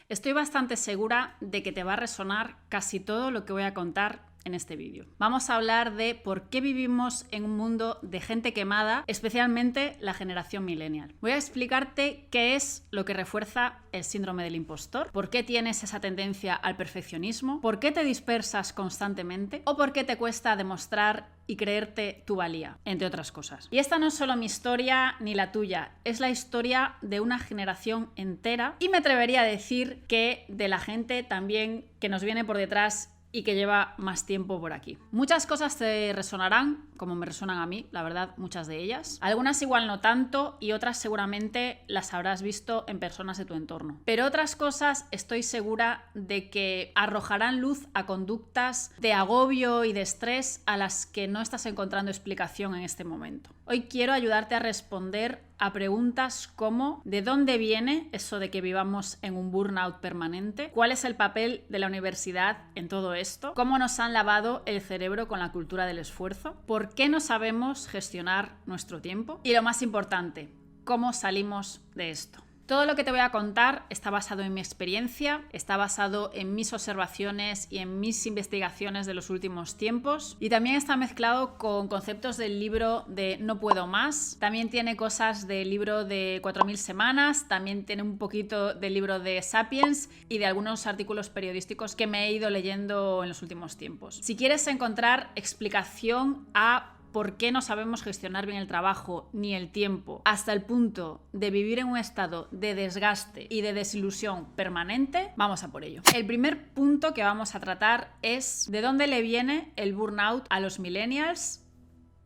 Estoy bastante segura de que te va a resonar casi todo lo que voy a contar en este vídeo. Vamos a hablar de por qué vivimos en un mundo de gente quemada, especialmente la generación millennial. Voy a explicarte qué es lo que refuerza el síndrome del impostor, por qué tienes esa tendencia al perfeccionismo, por qué te dispersas constantemente o por qué te cuesta demostrar y creerte tu valía, entre otras cosas. Y esta no es solo mi historia ni la tuya, es la historia de una generación entera y me atrevería a decir que de la gente también que nos viene por detrás y que lleva más tiempo por aquí. Muchas cosas te resonarán, como me resonan a mí, la verdad, muchas de ellas. Algunas igual no tanto y otras seguramente las habrás visto en personas de tu entorno. Pero otras cosas estoy segura de que arrojarán luz a conductas de agobio y de estrés a las que no estás encontrando explicación en este momento. Hoy quiero ayudarte a responder a preguntas como ¿de dónde viene eso de que vivamos en un burnout permanente? ¿Cuál es el papel de la universidad en todo esto? ¿Cómo nos han lavado el cerebro con la cultura del esfuerzo? ¿Por qué no sabemos gestionar nuestro tiempo? Y lo más importante, ¿cómo salimos de esto? Todo lo que te voy a contar está basado en mi experiencia, está basado en mis observaciones y en mis investigaciones de los últimos tiempos y también está mezclado con conceptos del libro de No puedo más, también tiene cosas del libro de 4000 semanas, también tiene un poquito del libro de Sapiens y de algunos artículos periodísticos que me he ido leyendo en los últimos tiempos. Si quieres encontrar explicación a por qué no sabemos gestionar bien el trabajo ni el tiempo hasta el punto de vivir en un estado de desgaste y de desilusión permanente, vamos a por ello. El primer punto que vamos a tratar es de dónde le viene el burnout a los millennials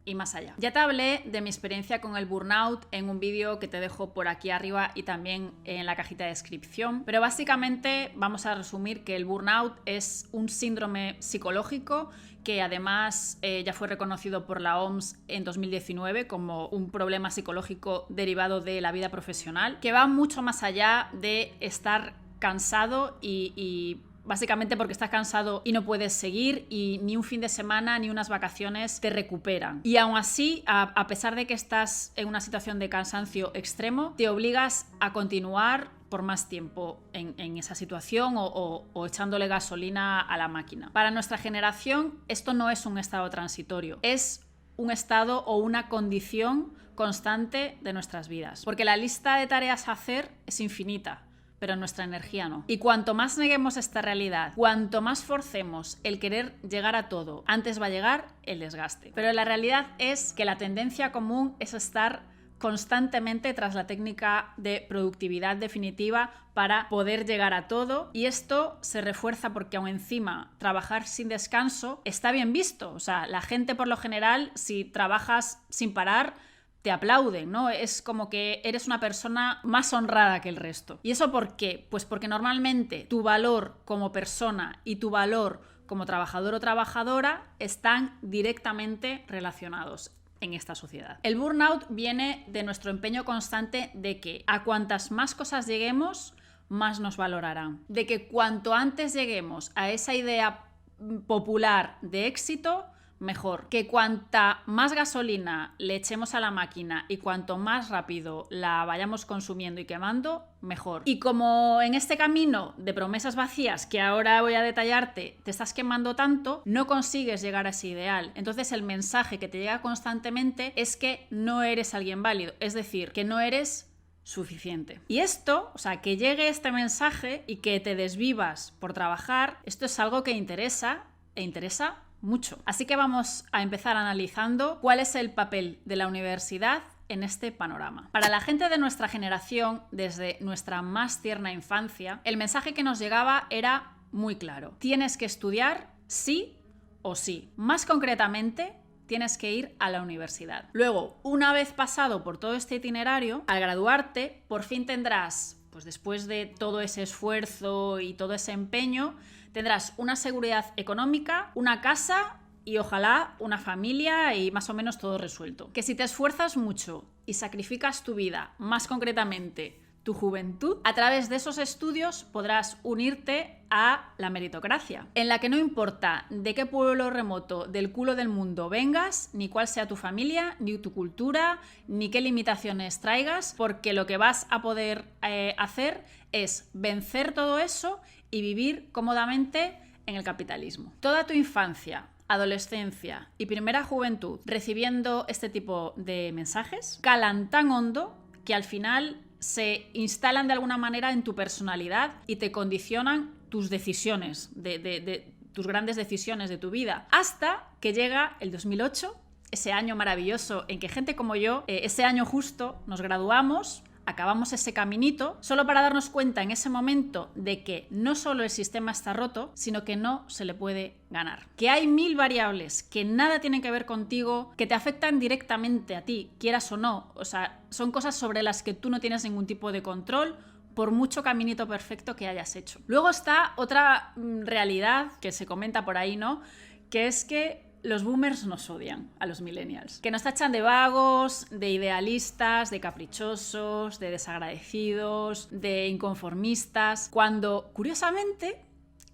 y más allá. Ya te hablé de mi experiencia con el burnout en un vídeo que te dejo por aquí arriba y también en la cajita de descripción, pero básicamente vamos a resumir que el burnout es un síndrome psicológico que además ya fue reconocido por la OMS en 2019 como un problema psicológico derivado de la vida profesional, que va mucho más allá de estar cansado y básicamente porque estás cansado y no puedes seguir y ni un fin de semana ni unas vacaciones te recuperan. Y aún así, a pesar de que estás en una situación de cansancio extremo, te obligas a continuar por más tiempo en esa situación o echándole gasolina a la máquina. Para nuestra generación, esto no es un estado transitorio, es un estado o una condición constante de nuestras vidas. Porque la lista de tareas a hacer es infinita, pero nuestra energía no. Y cuanto más neguemos esta realidad, cuanto más forcemos el querer llegar a todo, antes va a llegar el desgaste. Pero la realidad es que la tendencia común es estar constantemente tras la técnica de productividad definitiva para poder llegar a todo, y esto se refuerza porque aún encima trabajar sin descanso está bien visto. O sea, la gente por lo general, si trabajas sin parar, te aplauden, ¿no? Es como que eres una persona más honrada que el resto. ¿Y eso por qué? Pues porque normalmente tu valor como persona y tu valor como trabajador o trabajadora están directamente relacionados en esta sociedad. El burnout viene de nuestro empeño constante de que a cuantas más cosas lleguemos, más nos valorarán. De que cuanto antes lleguemos a esa idea popular de éxito, mejor. Que cuanta más gasolina le echemos a la máquina y cuanto más rápido la vayamos consumiendo y quemando, mejor. Y como en este camino de promesas vacías que ahora voy a detallarte, te estás quemando tanto, no consigues llegar a ese ideal. Entonces el mensaje que te llega constantemente es que no eres alguien válido, es decir, que no eres suficiente. Y esto, o sea, que llegue este mensaje y que te desvivas por trabajar, esto es algo que interesa mucho. Así que vamos a empezar analizando cuál es el papel de la universidad en este panorama. Para la gente de nuestra generación, desde nuestra más tierna infancia, el mensaje que nos llegaba era muy claro. Tienes que estudiar sí o sí. Más concretamente, tienes que ir a la universidad. Luego, una vez pasado por todo este itinerario, al graduarte, por fin tendrás, pues después de todo ese esfuerzo y todo ese empeño, tendrás una seguridad económica, una casa y ojalá una familia y más o menos todo resuelto. Que si te esfuerzas mucho y sacrificas tu vida, más concretamente tu juventud, a través de esos estudios podrás unirte a la meritocracia, en la que no importa de qué pueblo remoto del culo del mundo vengas, ni cuál sea tu familia, ni tu cultura, ni qué limitaciones traigas, porque lo que vas a poder hacer es vencer todo eso y vivir cómodamente en el capitalismo. Toda tu infancia, adolescencia y primera juventud recibiendo este tipo de mensajes calan tan hondo que al final se instalan de alguna manera en tu personalidad y te condicionan tus decisiones, tus grandes decisiones de tu vida, hasta que llega el 2008, ese año maravilloso en que gente como yo, ese año justo, nos graduamos, acabamos ese caminito, solo para darnos cuenta en ese momento de que no solo el sistema está roto, sino que no se le puede ganar. Que hay 1000 variables que nada tienen que ver contigo, que te afectan directamente a ti, quieras o no. O sea, son cosas sobre las que tú no tienes ningún tipo de control, por mucho caminito perfecto que hayas hecho. Luego está otra realidad que se comenta por ahí, ¿no? Que es que los boomers nos odian a los millennials, que nos tachan de vagos, de idealistas, de caprichosos, de desagradecidos, de inconformistas, cuando, curiosamente,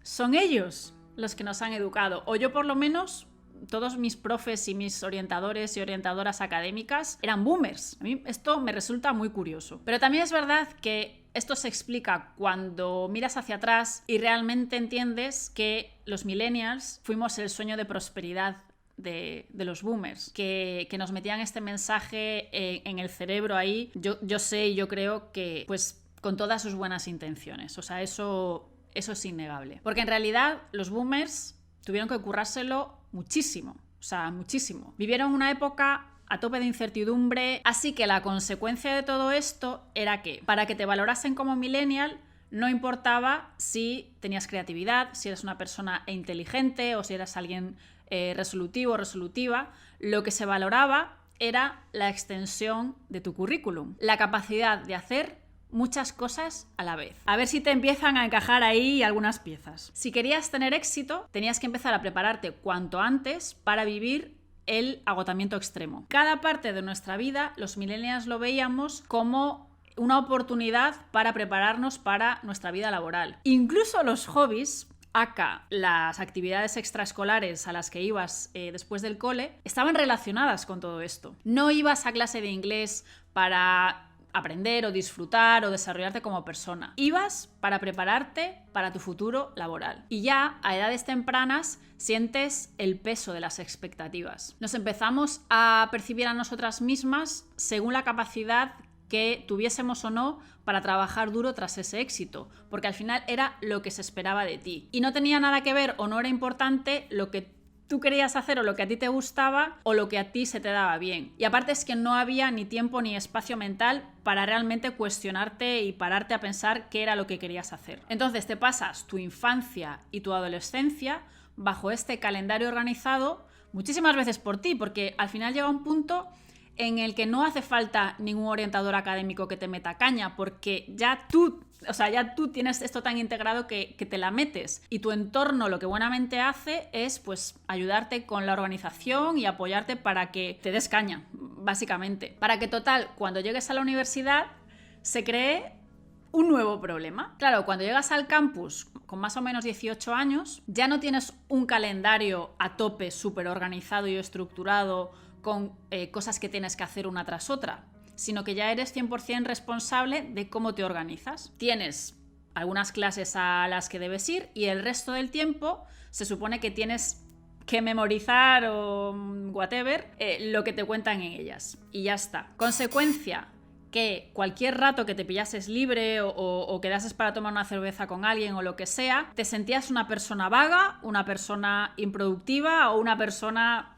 son ellos los que nos han educado, o yo por lo menos, todos mis profes y mis orientadores y orientadoras académicas eran boomers. A mí esto me resulta muy curioso. Pero también es verdad que esto se explica cuando miras hacia atrás y realmente entiendes que los millennials fuimos el sueño de prosperidad de los boomers, que nos metían este mensaje en el cerebro ahí. Yo sé y yo creo que pues con todas sus buenas intenciones. O sea, eso es innegable. Porque en realidad los boomers tuvieron que currárselo muchísimo. O sea, muchísimo. Vivieron una época a tope de incertidumbre, así que la consecuencia de todo esto era que para que te valorasen como millennial no importaba si tenías creatividad, si eres una persona inteligente o si eras alguien resolutivo o resolutiva, lo que se valoraba era la extensión de tu currículum, la capacidad de hacer muchas cosas a la vez. A ver si te empiezan a encajar ahí algunas piezas. Si querías tener éxito, tenías que empezar a prepararte cuanto antes para vivir el agotamiento extremo. Cada parte de nuestra vida, los millennials lo veíamos como una oportunidad para prepararnos para nuestra vida laboral. Incluso los hobbies, acá las actividades extraescolares a las que ibas después del cole, estaban relacionadas con todo esto. No ibas a clase de inglés para aprender o disfrutar o desarrollarte como persona. Ibas para prepararte para tu futuro laboral. Y ya a edades tempranas sientes el peso de las expectativas. Nos empezamos a percibir a nosotras mismas según la capacidad que tuviésemos o no para trabajar duro tras ese éxito, porque al final era lo que se esperaba de ti. Y no tenía nada que ver o no era importante lo que tú querías hacer o lo que a ti te gustaba o lo que a ti se te daba bien. Y aparte es que no había ni tiempo ni espacio mental para realmente cuestionarte y pararte a pensar qué era lo que querías hacer. Entonces te pasas tu infancia y tu adolescencia bajo este calendario organizado muchísimas veces por ti, porque al final llega un punto en el que no hace falta ningún orientador académico que te meta caña, porque ya tú tienes esto tan integrado que te la metes, y tu entorno lo que buenamente hace es pues ayudarte con la organización y apoyarte para que te des caña, básicamente. Para que total, cuando llegues a la universidad se cree un nuevo problema. Claro, cuando llegas al campus con más o menos 18 años, ya no tienes un calendario a tope súper organizado y estructurado con cosas que tienes que hacer una tras otra, sino que ya eres 100% responsable de cómo te organizas. Tienes algunas clases a las que debes ir y el resto del tiempo se supone que tienes que memorizar o whatever lo que te cuentan en ellas. Y ya está. Consecuencia, que cualquier rato que te pillases libre o quedases para tomar una cerveza con alguien o lo que sea, te sentías una persona vaga, una persona improductiva o una persona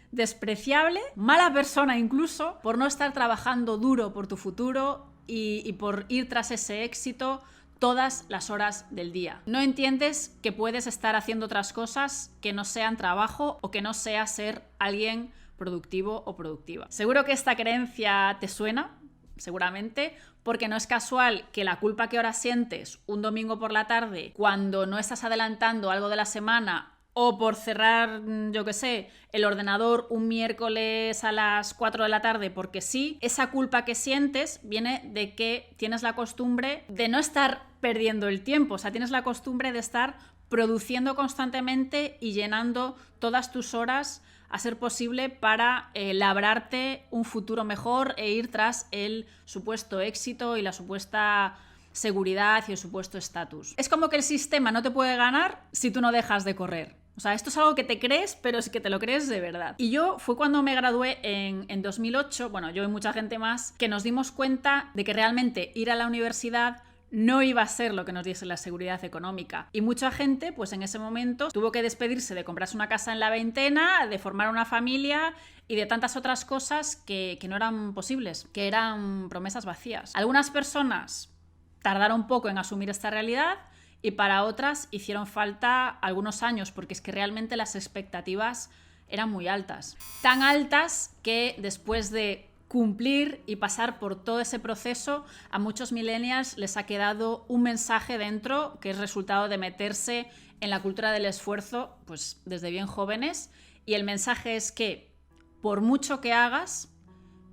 despreciable, mala persona incluso, por no estar trabajando duro por tu futuro y por ir tras ese éxito todas las horas del día. No entiendes que puedes estar haciendo otras cosas que no sean trabajo o que no sea ser alguien productivo o productiva. Seguro que esta creencia te suena, seguramente, porque no es casual que la culpa que ahora sientes un domingo por la tarde cuando no estás adelantando algo de la semana o por cerrar, yo qué sé, el ordenador un miércoles a las 4 de la tarde porque sí, esa culpa que sientes viene de que tienes la costumbre de no estar perdiendo el tiempo, o sea, tienes la costumbre de estar produciendo constantemente y llenando todas tus horas a ser posible para labrarte un futuro mejor e ir tras el supuesto éxito y la supuesta seguridad y el supuesto estatus. Es como que el sistema no te puede ganar si tú no dejas de correr. O sea, esto es algo que te crees, pero es que te lo crees de verdad. Y yo fue cuando me gradué en 2008, bueno, yo y mucha gente más, que nos dimos cuenta de que realmente ir a la universidad no iba a ser lo que nos diese la seguridad económica. Y mucha gente, pues en ese momento, tuvo que despedirse de comprarse una casa en la veintena, de formar una familia y de tantas otras cosas que no eran posibles, que eran promesas vacías. Algunas personas tardaron un poco en asumir esta realidad y para otras hicieron falta algunos años, porque es que realmente las expectativas eran muy altas. Tan altas que después de cumplir y pasar por todo ese proceso, a muchos millennials les ha quedado un mensaje dentro que es resultado de meterse en la cultura del esfuerzo pues desde bien jóvenes, y el mensaje es que por mucho que hagas,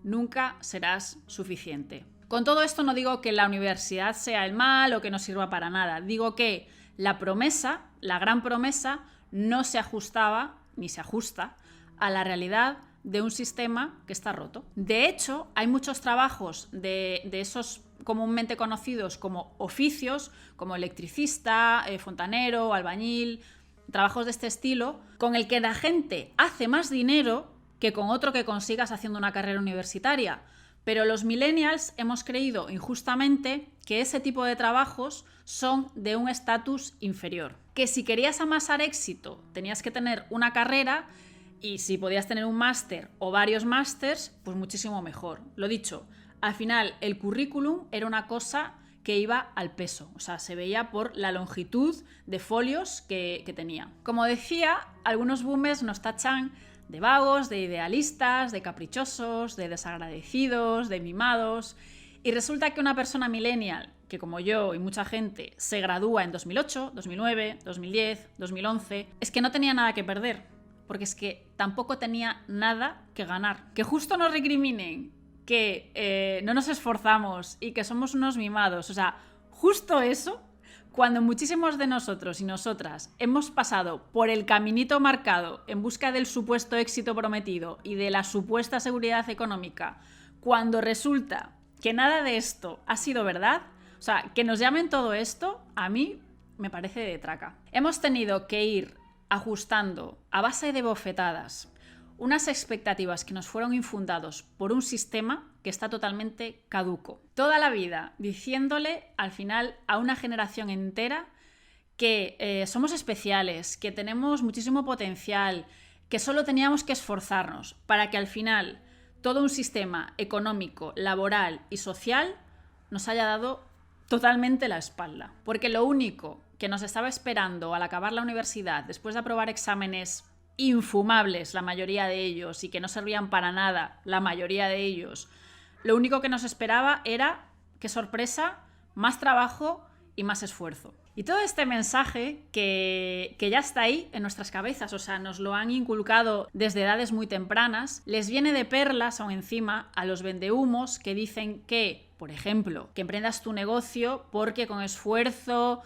nunca serás suficiente. Con todo esto no digo que la universidad sea el mal o que no sirva para nada, digo que la promesa, la gran promesa, no se ajustaba ni se ajusta a la realidad de un sistema que está roto. De hecho, hay muchos trabajos de esos comúnmente conocidos como oficios, como electricista, fontanero, albañil, trabajos de este estilo, con el que la gente hace más dinero que con otro que consigas haciendo una carrera universitaria. Pero los millennials hemos creído injustamente que ese tipo de trabajos son de un estatus inferior. Que si querías amasar éxito tenías que tener una carrera, y si podías tener un máster o varios másters, pues muchísimo mejor. Lo dicho, al final el currículum era una cosa que iba al peso, o sea, se veía por la longitud de folios que tenía. Como decía, algunos boomers nos tachan de vagos, de idealistas, de caprichosos, de desagradecidos, de mimados, y resulta que una persona millennial, que como yo y mucha gente se gradúa en 2008, 2009, 2010, 2011, es que no tenía nada que perder. Porque es que tampoco tenía nada que ganar. Que justo nos recriminen que no nos esforzamos y que somos unos mimados. O sea, justo eso, cuando muchísimos de nosotros y nosotras hemos pasado por el caminito marcado en busca del supuesto éxito prometido y de la supuesta seguridad económica, cuando resulta que nada de esto ha sido verdad, o sea, que nos llamen todo esto, a mí me parece de traca. Hemos tenido que ir ajustando a base de bofetadas unas expectativas que nos fueron infundados por un sistema que está totalmente caduco. Toda la vida diciéndole al final a una generación entera que somos especiales, que tenemos muchísimo potencial, que solo teníamos que esforzarnos para que al final todo un sistema económico, laboral y social nos haya dado totalmente la espalda. Porque lo único que nos estaba esperando al acabar la universidad, después de aprobar exámenes infumables, la mayoría de ellos, y que no servían para nada, la mayoría de ellos, lo único que nos esperaba era, qué sorpresa, más trabajo y más esfuerzo. Y todo este mensaje que ya está ahí en nuestras cabezas, o sea, nos lo han inculcado desde edades muy tempranas, les viene de perlas aún encima a los vendehumos que dicen que, por ejemplo, que emprendas tu negocio porque con esfuerzo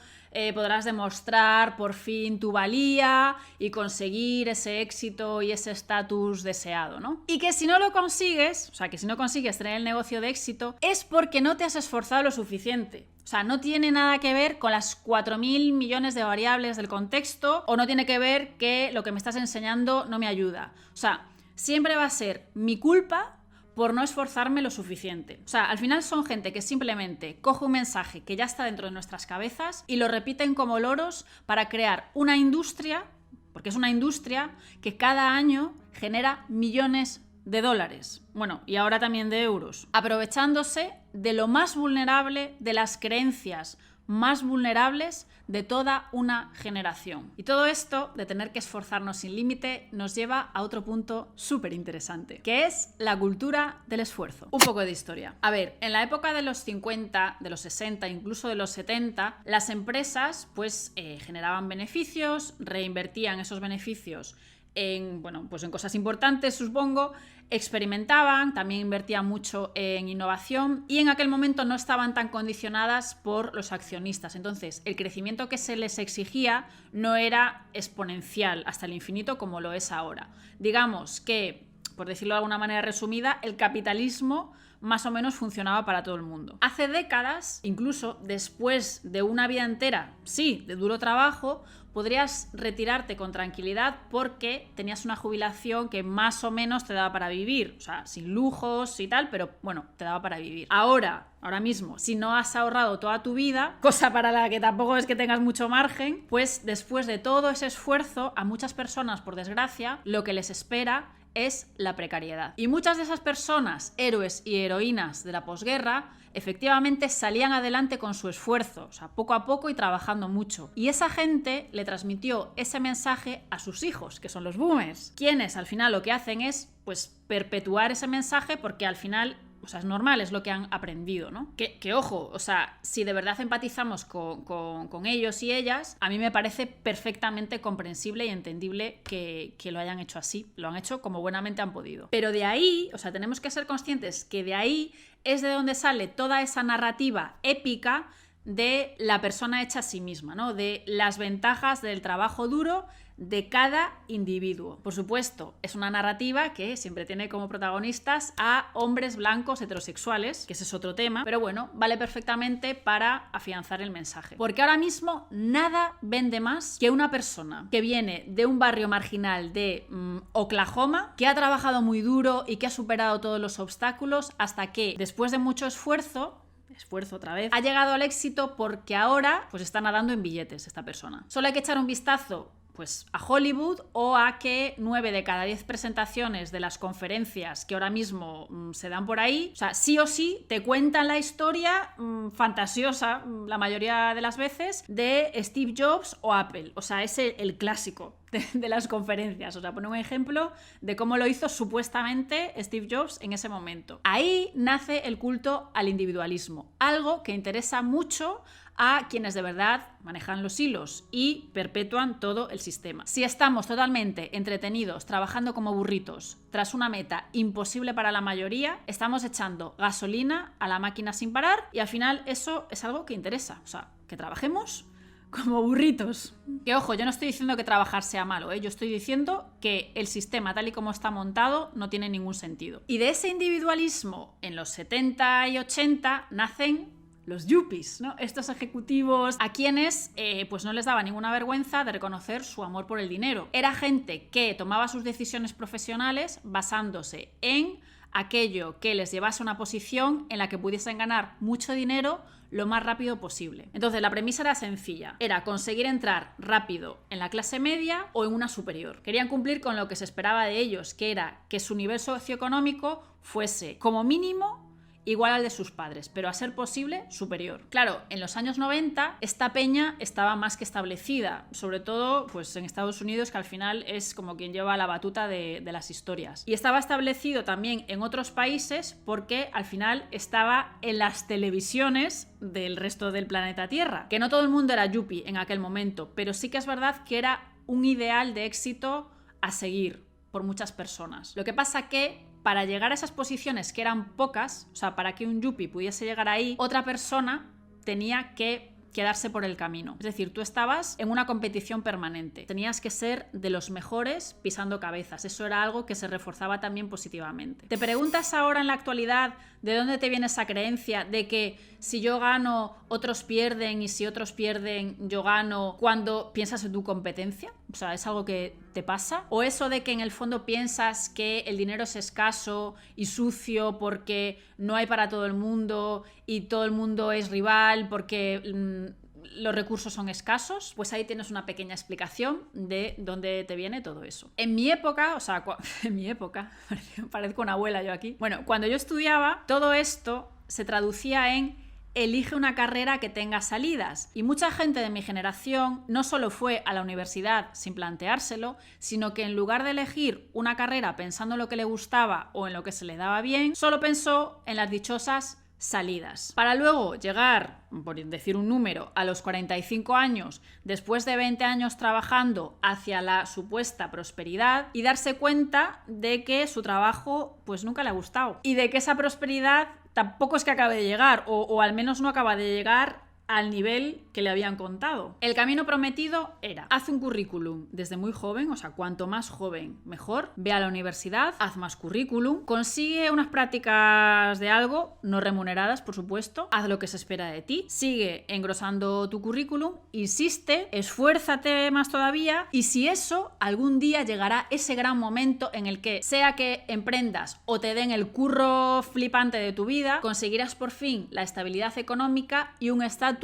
podrás demostrar por fin tu valía y conseguir ese éxito y ese estatus deseado, ¿no? Y que si no lo consigues, o sea, que si no consigues tener el negocio de éxito, es porque no te has esforzado lo suficiente. O sea, no tiene nada que ver con las 4.000 millones de variables del contexto, o no tiene que ver que lo que me estás enseñando no me ayuda. O sea, siempre va a ser mi culpa por no esforzarme lo suficiente. O sea, al final son gente que simplemente coge un mensaje que ya está dentro de nuestras cabezas y lo repiten como loros para crear una industria, porque es una industria que cada año genera millones de dólares, bueno, y ahora también de euros, aprovechándose de lo más vulnerable de las creencias más vulnerables de toda una generación. Y todo esto de tener que esforzarnos sin límite nos lleva a otro punto súper interesante, que es la cultura del esfuerzo. Un poco de historia. A ver, en la época de los 50, de los 60, incluso de los 70, las empresas pues generaban beneficios, reinvertían esos beneficios en, bueno, pues en cosas importantes, supongo, experimentaban, también invertían mucho en innovación y en aquel momento no estaban tan condicionadas por los accionistas. Entonces, el crecimiento que se les exigía no era exponencial hasta el infinito como lo es ahora. Digamos que, por decirlo de alguna manera resumida, el capitalismo más o menos funcionaba para todo el mundo. Hace décadas, incluso después de una vida entera, sí, de duro trabajo, podrías retirarte con tranquilidad porque tenías una jubilación que más o menos te daba para vivir, o sea, sin lujos y tal, pero bueno, te daba para vivir. Ahora mismo, si no has ahorrado toda tu vida, cosa para la que tampoco es que tengas mucho margen, pues después de todo ese esfuerzo, a muchas personas, por desgracia, lo que les espera es la precariedad. Y muchas de esas personas, héroes y heroínas de la posguerra, efectivamente salían adelante con su esfuerzo, o sea, poco a poco y trabajando mucho. Y esa gente le transmitió ese mensaje a sus hijos, que son los boomers, quienes al final lo que hacen es, pues, perpetuar ese mensaje porque al final, o sea, es normal, es lo que han aprendido, ¿no? Que ojo, o sea, si de verdad empatizamos con ellos y ellas, a mí me parece perfectamente comprensible y entendible que lo hayan hecho así. Lo han hecho como buenamente han podido. Pero de ahí, o sea, tenemos que ser conscientes que de ahí es de donde sale toda esa narrativa épica de la persona hecha a sí misma, ¿no? De las ventajas del trabajo duro de cada individuo. Por supuesto, es una narrativa que siempre tiene como protagonistas a hombres blancos heterosexuales, que ese es otro tema, pero bueno, vale perfectamente para afianzar el mensaje. Porque ahora mismo nada vende más que una persona que viene de un barrio marginal de Oklahoma, que ha trabajado muy duro y que ha superado todos los obstáculos hasta que, después de mucho esfuerzo otra vez, ha llegado al éxito porque ahora pues está nadando en billetes esta persona. Solo hay que echar un vistazo pues a Hollywood o a que 9 de cada 10 presentaciones de las conferencias que ahora mismo se dan por ahí, o sea, sí o sí te cuentan la historia fantasiosa la mayoría de las veces de Steve Jobs o Apple. O sea, es el clásico de las conferencias. O sea, pone un ejemplo de cómo lo hizo supuestamente Steve Jobs en ese momento. Ahí nace el culto al individualismo, algo que interesa mucho a quienes de verdad manejan los hilos y perpetúan todo el sistema. Si estamos totalmente entretenidos trabajando como burritos tras una meta imposible para la mayoría, estamos echando gasolina a la máquina sin parar y al final eso es algo que interesa. O sea, que trabajemos como burritos. Que ojo, yo no estoy diciendo que trabajar sea malo, yo estoy diciendo que el sistema tal y como está montado no tiene ningún sentido. Y de ese individualismo en los 70 y 80 nacen los yuppies, ¿no? Estos ejecutivos a quienes pues no les daba ninguna vergüenza de reconocer su amor por el dinero. Era gente que tomaba sus decisiones profesionales basándose en aquello que les llevase a una posición en la que pudiesen ganar mucho dinero lo más rápido posible. Entonces la premisa era sencilla, era conseguir entrar rápido en la clase media o en una superior. Querían cumplir con lo que se esperaba de ellos, que era que su nivel socioeconómico fuese como mínimo igual al de sus padres, pero a ser posible superior. Claro, en los años 90 esta peña estaba más que establecida, sobre todo pues en Estados Unidos, que al final es como quien lleva la batuta de las historias. Y estaba establecido también en otros países porque al final estaba en las televisiones del resto del planeta Tierra. Que no todo el mundo era yuppie en aquel momento, pero sí que es verdad que era un ideal de éxito a seguir por muchas personas. Lo que pasa que para llegar a esas posiciones, que eran pocas, o sea, para que un yuppie pudiese llegar ahí, otra persona tenía que quedarse por el camino. Es decir, tú estabas en una competición permanente. Tenías que ser de los mejores pisando cabezas. Eso era algo que se reforzaba también positivamente. ¿Te preguntas ahora en la actualidad de dónde te viene esa creencia de que si yo gano, otros pierden y si otros pierden, yo gano, cuando piensas en tu competencia? O sea, ¿es algo que te pasa? ¿O eso de que en el fondo piensas que el dinero es escaso y sucio porque no hay para todo el mundo y todo el mundo es rival porque los recursos son escasos? Pues ahí tienes una pequeña explicación de dónde te viene todo eso. En mi época, o sea, en mi época, parezco una abuela yo aquí. Bueno, cuando yo estudiaba, todo esto se traducía en elige una carrera que tenga salidas. Y mucha gente de mi generación no solo fue a la universidad sin planteárselo, sino que en lugar de elegir una carrera pensando en lo que le gustaba o en lo que se le daba bien, solo pensó en las dichosas salidas. Para luego llegar, por decir un número, a los 45 años, después de 20 años trabajando hacia la supuesta prosperidad y darse cuenta de que su trabajo pues nunca le ha gustado y de que esa prosperidad tampoco es que acabe de llegar o al menos no acaba de llegar al nivel que le habían contado. El camino prometido era: haz un currículum desde muy joven, o sea, cuanto más joven mejor, ve a la universidad, haz más currículum, consigue unas prácticas de algo, no remuneradas por supuesto, haz lo que se espera de ti, sigue engrosando tu currículum, insiste, esfuérzate más todavía y si eso, algún día llegará ese gran momento en el que, sea que emprendas o te den el curro flipante de tu vida, conseguirás por fin la estabilidad económica y un estatus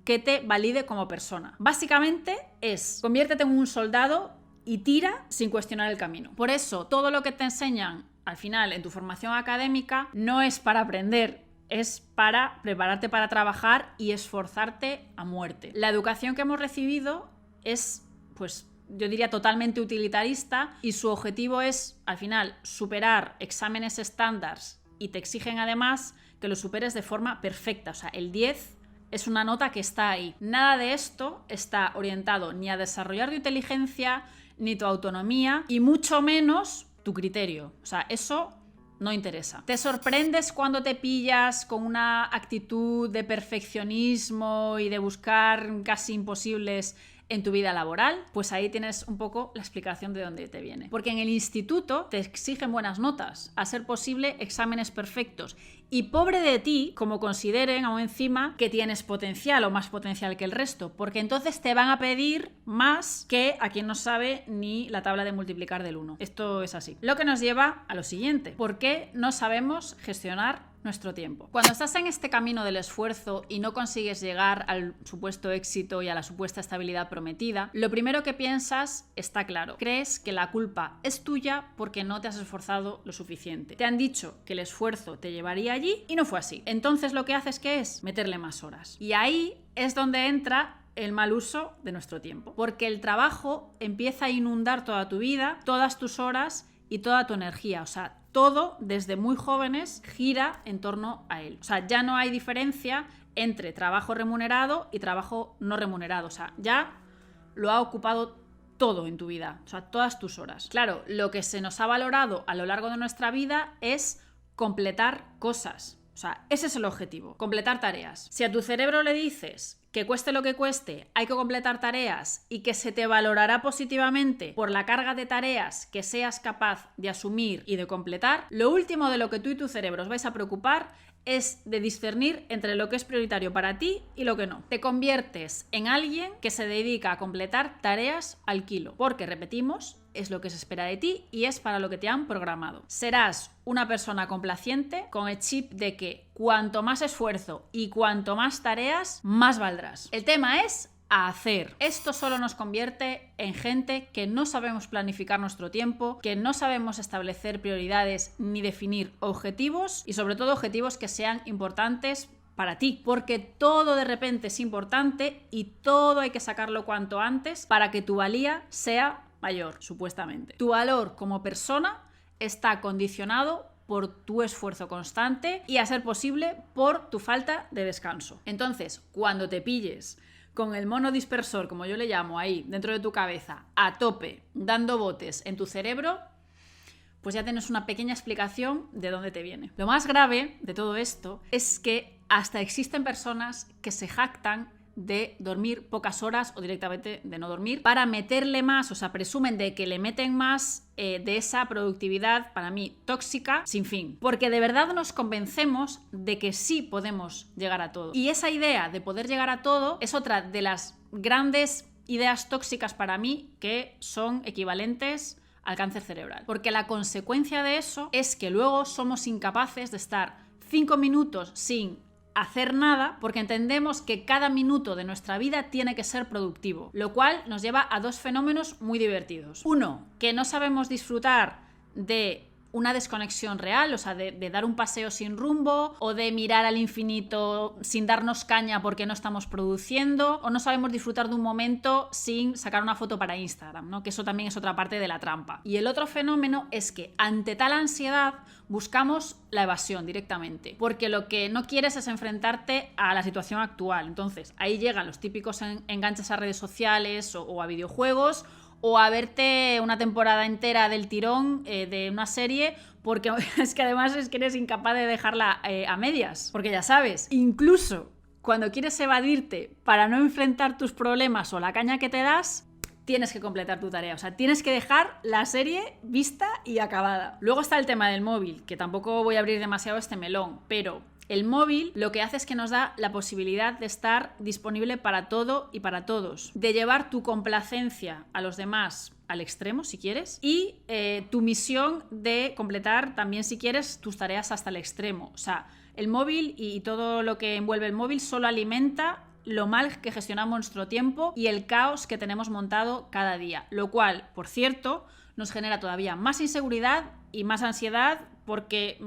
que te valide como persona. Básicamente es: conviértete en un soldado y tira sin cuestionar el camino. Por eso, todo lo que te enseñan al final en tu formación académica no es para aprender, es para prepararte para trabajar y esforzarte a muerte. La educación que hemos recibido es, pues, yo diría totalmente utilitarista y su objetivo es, al final, superar exámenes estándar y te exigen además que lo superes de forma perfecta. O sea, el 10 es una nota que está ahí. Nada de esto está orientado ni a desarrollar tu inteligencia, ni tu autonomía, y mucho menos tu criterio. O sea, eso no interesa. ¿Te sorprendes cuando te pillas con una actitud de perfeccionismo y de buscar casi imposibles en tu vida laboral? Pues ahí tienes un poco la explicación de dónde te viene. Porque en el instituto te exigen buenas notas, a ser posible exámenes perfectos. Y pobre de ti, como consideren aún encima que tienes potencial o más potencial que el resto, porque entonces te van a pedir más que a quien no sabe ni la tabla de multiplicar del 1. Esto es así. Lo que nos lleva a lo siguiente: ¿por qué no sabemos gestionar nuestro tiempo? Cuando estás en este camino del esfuerzo y no consigues llegar al supuesto éxito y a la supuesta estabilidad prometida, lo primero que piensas está claro: crees que la culpa es tuya porque no te has esforzado lo suficiente. Te han dicho que el esfuerzo te llevaría allí y no fue así. Entonces lo que haces, ¿qué es? Meterle más horas. Y ahí es donde entra el mal uso de nuestro tiempo, porque el trabajo empieza a inundar toda tu vida, todas tus horas y toda tu energía. O sea, todo desde muy jóvenes gira en torno a él. O sea, ya no hay diferencia entre trabajo remunerado y trabajo no remunerado. O sea, ya lo ha ocupado todo en tu vida, o sea, todas tus horas. Claro, lo que se nos ha valorado a lo largo de nuestra vida es completar cosas. O sea, ese es el objetivo, completar tareas. Si a tu cerebro le dices que cueste lo que cueste, hay que completar tareas y que se te valorará positivamente por la carga de tareas que seas capaz de asumir y de completar, lo último de lo que tú y tu cerebro os vais a preocupar es de discernir entre lo que es prioritario para ti y lo que no. Te conviertes en alguien que se dedica a completar tareas al kilo, porque, repetimos, es lo que se espera de ti y es para lo que te han programado. Serás una persona complaciente con el chip de que cuanto más esfuerzo y cuanto más tareas, más valdrás. El tema es a hacer. Esto solo nos convierte en gente que no sabemos planificar nuestro tiempo, que no sabemos establecer prioridades ni definir objetivos y sobre todo objetivos que sean importantes para ti, porque todo de repente es importante y todo hay que sacarlo cuanto antes para que tu valía sea mayor, supuestamente. Tu valor como persona está condicionado por tu esfuerzo constante y, a ser posible, por tu falta de descanso. Entonces, cuando te pilles con el mono dispersor, como yo le llamo, ahí dentro de tu cabeza, a tope, dando botes en tu cerebro, pues ya tienes una pequeña explicación de dónde te viene. Lo más grave de todo esto es que hasta existen personas que se jactan de dormir pocas horas o directamente de no dormir para meterle más, o sea, presumen de que le meten más de esa productividad, para mí, tóxica, sin fin. Porque de verdad nos convencemos de que sí podemos llegar a todo. Y esa idea de poder llegar a todo es otra de las grandes ideas tóxicas para mí que son equivalentes al cáncer cerebral. Porque la consecuencia de eso es que luego somos incapaces de estar 5 minutos sin hacer nada porque entendemos que cada minuto de nuestra vida tiene que ser productivo, lo cual nos lleva a dos fenómenos muy divertidos. Uno, que no sabemos disfrutar de una desconexión real, o sea, de dar un paseo sin rumbo o de mirar al infinito sin darnos caña porque no estamos produciendo o no sabemos disfrutar de un momento sin sacar una foto para Instagram, ¿no? Que eso también es otra parte de la trampa. Y el otro fenómeno es que ante tal ansiedad buscamos la evasión directamente, porque lo que no quieres es enfrentarte a la situación actual. Entonces ahí llegan los típicos enganches a redes sociales o a videojuegos o a verte una temporada entera del tirón de una serie, porque es que además es que eres incapaz de dejarla a medias, porque ya sabes, incluso cuando quieres evadirte para no enfrentar tus problemas o la caña que te das, tienes que completar tu tarea, o sea, tienes que dejar la serie vista y acabada. Luego está el tema del móvil, que tampoco voy a abrir demasiado este melón, pero el móvil lo que hace es que nos da la posibilidad de estar disponible para todo y para todos, de llevar tu complacencia a los demás al extremo, si quieres, y tu misión de completar también, si quieres, tus tareas hasta el extremo. O sea, el móvil y todo lo que envuelve el móvil solo alimenta lo mal que gestionamos nuestro tiempo y el caos que tenemos montado cada día, lo cual, por cierto, nos genera todavía más inseguridad y más ansiedad porque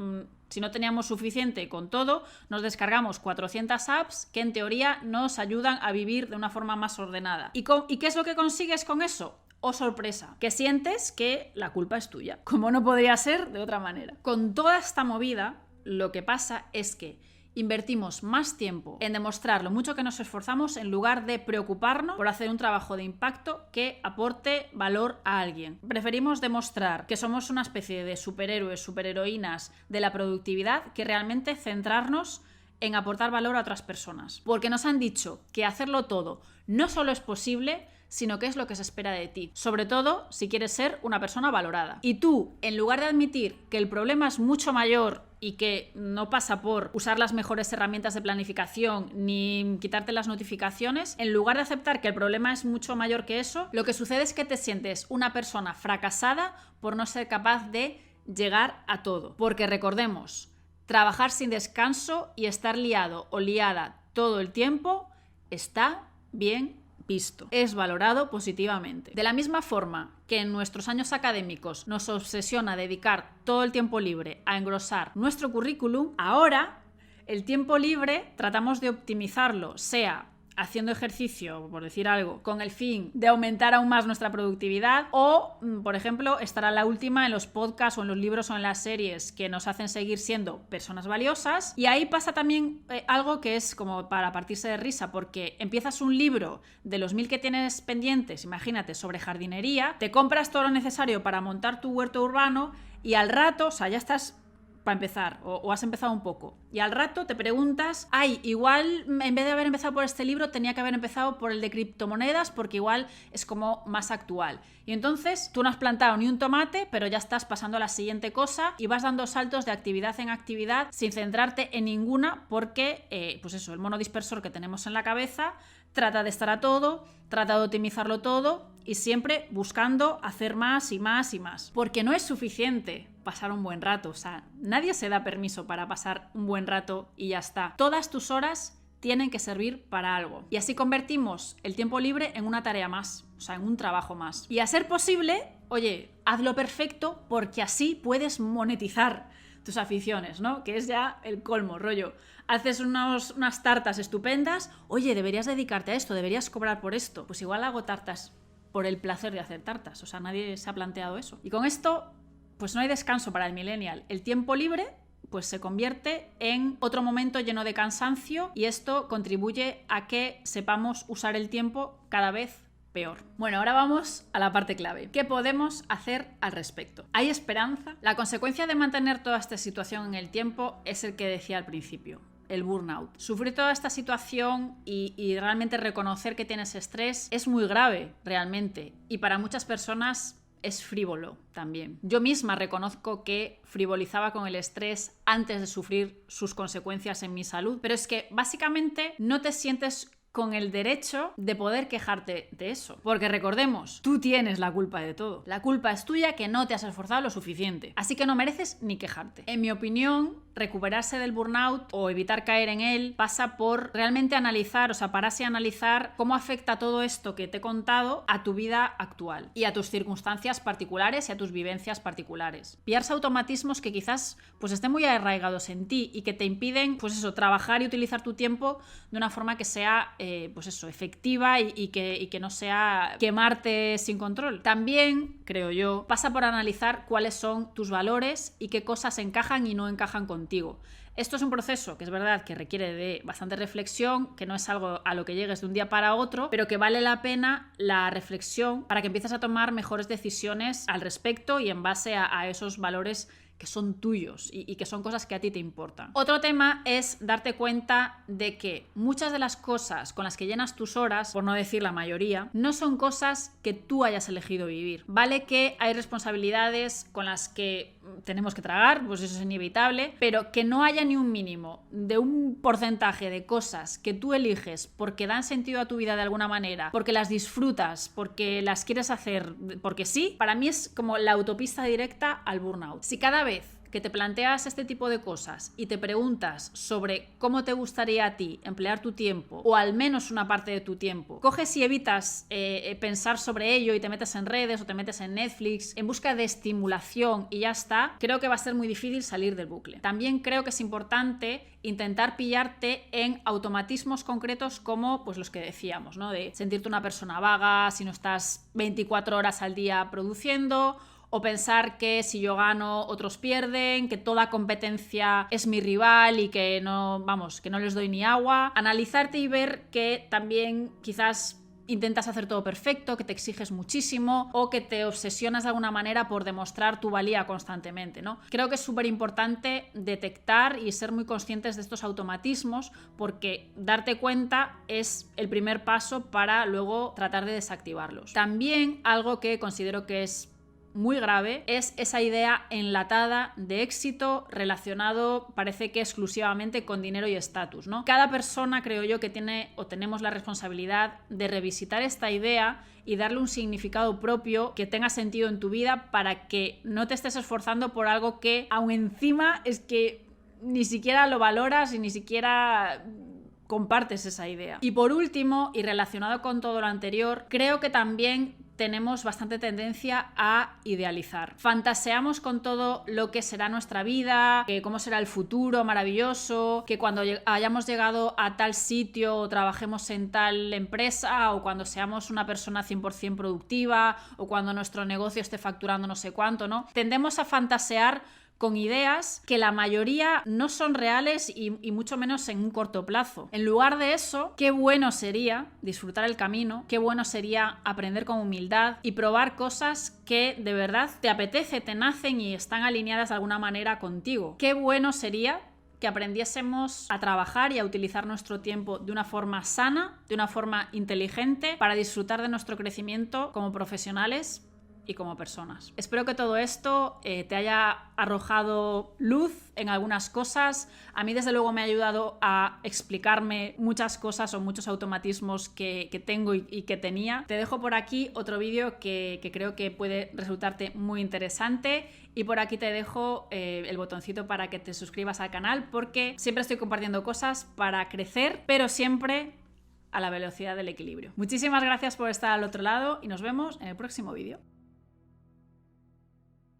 si no teníamos suficiente con todo, nos descargamos 400 apps que en teoría nos ayudan a vivir de una forma más ordenada. ¿Y qué es lo que consigues con eso? Oh, sorpresa, que sientes que la culpa es tuya, como no podría ser de otra manera. Con toda esta movida, lo que pasa es que invertimos más tiempo en demostrar lo mucho que nos esforzamos en lugar de preocuparnos por hacer un trabajo de impacto que aporte valor a alguien. Preferimos demostrar que somos una especie de superhéroes, superheroínas de la productividad que realmente centrarnos en aportar valor a otras personas. Porque nos han dicho que hacerlo todo no solo es posible, sino que es lo que se espera de ti. Sobre todo si quieres ser una persona valorada. Y tú, en lugar de admitir que el problema es mucho mayor y que no pasa por usar las mejores herramientas de planificación ni quitarte las notificaciones, en lugar de aceptar que el problema es mucho mayor que eso, lo que sucede es que te sientes una persona fracasada por no ser capaz de llegar a todo. Porque recordemos, trabajar sin descanso y estar liado o liada todo el tiempo está bien visto, es valorado positivamente. De la misma forma que en nuestros años académicos nos obsesiona dedicar todo el tiempo libre a engrosar nuestro currículum, ahora el tiempo libre tratamos de optimizarlo, sea haciendo ejercicio, por decir algo, con el fin de aumentar aún más nuestra productividad o, por ejemplo, estar a la última en los podcasts o en los libros o en las series que nos hacen seguir siendo personas valiosas. Y ahí pasa también algo que es como para partirse de risa, porque empiezas un libro de los 1000 que tienes pendientes, imagínate, sobre jardinería, te compras todo lo necesario para montar tu huerto urbano y al rato, o sea, ya estás para empezar, o has empezado un poco, y al rato te preguntas, igual en vez de haber empezado por este libro tenía que haber empezado por el de criptomonedas porque igual es como más actual. Y entonces tú no has plantado ni un tomate, pero ya estás pasando a la siguiente cosa y vas dando saltos de actividad en actividad sin centrarte en ninguna porque, pues eso, el mono dispersor que tenemos en la cabeza trata de estar a todo, trata de optimizarlo todo y siempre buscando hacer más y más y más. Porque no es suficiente pasar un buen rato, o sea, nadie se da permiso para pasar un buen rato y ya está. Todas tus horas tienen que servir para algo. Y así convertimos el tiempo libre en una tarea más, o sea, en un trabajo más. Y a ser posible, oye, hazlo perfecto porque así puedes monetizar tus aficiones, ¿no? Que es ya el colmo, rollo. Haces unas tartas estupendas, oye, deberías dedicarte a esto, deberías cobrar por esto. Pues igual hago tartas por el placer de hacer tartas, o sea, nadie se ha planteado eso. Y con esto, pues no hay descanso para el millennial. El tiempo libre pues se convierte en otro momento lleno de cansancio y esto contribuye a que sepamos usar el tiempo cada vez peor. Bueno, ahora vamos a la parte clave. ¿Qué podemos hacer al respecto? ¿Hay esperanza? La consecuencia de mantener toda esta situación en el tiempo es el que decía al principio, el burnout. Sufrir toda esta situación y realmente reconocer que tienes estrés es muy grave, realmente. Y para muchas personas es frívolo también. Yo misma reconozco que frivolizaba con el estrés antes de sufrir sus consecuencias en mi salud, pero es que básicamente no te sientes con el derecho de poder quejarte de eso. Porque recordemos, tú tienes la culpa de todo. La culpa es tuya que no te has esforzado lo suficiente. Así que no mereces ni quejarte. En mi opinión, recuperarse del burnout o evitar caer en él pasa por realmente analizar, o sea, pararse a analizar cómo afecta todo esto que te he contado a tu vida actual y a tus circunstancias particulares y a tus vivencias particulares. Pillarse automatismos que quizás pues estén muy arraigados en ti y que te impiden, pues eso, trabajar y utilizar tu tiempo de una forma que sea, pues eso, efectiva y que no sea quemarte sin control. También, creo yo, pasa por analizar cuáles son tus valores y qué cosas encajan y no encajan contigo. Esto es un proceso que es verdad que requiere de bastante reflexión, que no es algo a lo que llegues de un día para otro, pero que vale la pena la reflexión para que empieces a tomar mejores decisiones al respecto y en base a esos valores que son tuyos y que son cosas que a ti te importan. Otro tema es darte cuenta de que muchas de las cosas con las que llenas tus horas, por no decir la mayoría, no son cosas que tú hayas elegido vivir. Vale que hay responsabilidades con las que tenemos que tragar, pues eso es inevitable, pero que no haya ni un mínimo de un porcentaje de cosas que tú eliges porque dan sentido a tu vida de alguna manera, porque las disfrutas, porque las quieres hacer, porque sí, para mí es como la autopista directa al burnout. Si cada vez que te planteas este tipo de cosas y te preguntas sobre cómo te gustaría a ti emplear tu tiempo, o al menos una parte de tu tiempo, coges y evitas pensar sobre ello y te metes en redes o te metes en Netflix en busca de estimulación y ya está, creo que va a ser muy difícil salir del bucle. También creo que es importante intentar pillarte en automatismos concretos como pues los que decíamos, ¿no? De sentirte una persona vaga si no estás 24 horas al día produciendo, o pensar que si yo gano otros pierden, que toda competencia es mi rival y que no, vamos, que no les doy ni agua. Analizarte y ver que también quizás intentas hacer todo perfecto, que te exiges muchísimo o que te obsesionas de alguna manera por demostrar tu valía constantemente, ¿no? Creo que es súper importante detectar y ser muy conscientes de estos automatismos porque darte cuenta es el primer paso para luego tratar de desactivarlos. También algo que considero que es muy grave es esa idea enlatada de éxito relacionado, parece que exclusivamente con dinero y estatus, ¿no? Cada persona, creo yo, que tiene o tenemos la responsabilidad de revisitar esta idea y darle un significado propio que tenga sentido en tu vida para que no te estés esforzando por algo que aún encima es que ni siquiera lo valoras y ni siquiera compartes esa idea. Y por último, y relacionado con todo lo anterior, creo que también tenemos bastante tendencia a idealizar. Fantaseamos con todo lo que será nuestra vida, que cómo será el futuro maravilloso, que cuando hayamos llegado a tal sitio o trabajemos en tal empresa o cuando seamos una persona 100% productiva o cuando nuestro negocio esté facturando no sé cuánto, ¿no? Tendemos a fantasear con ideas que la mayoría no son reales y mucho menos en un corto plazo. En lugar de eso, qué bueno sería disfrutar el camino, qué bueno sería aprender con humildad y probar cosas que de verdad te apetece, te nacen y están alineadas de alguna manera contigo. Qué bueno sería que aprendiésemos a trabajar y a utilizar nuestro tiempo de una forma sana, de una forma inteligente, para disfrutar de nuestro crecimiento como profesionales y como personas. Espero que todo esto te haya arrojado luz en algunas cosas. A mí desde luego me ha ayudado a explicarme muchas cosas o muchos automatismos que tengo y que tenía. Te dejo por aquí otro vídeo que creo que puede resultarte muy interesante y por aquí te dejo el botoncito para que te suscribas al canal porque siempre estoy compartiendo cosas para crecer, pero siempre a la velocidad del equilibrio. Muchísimas gracias por estar al otro lado y nos vemos en el próximo vídeo.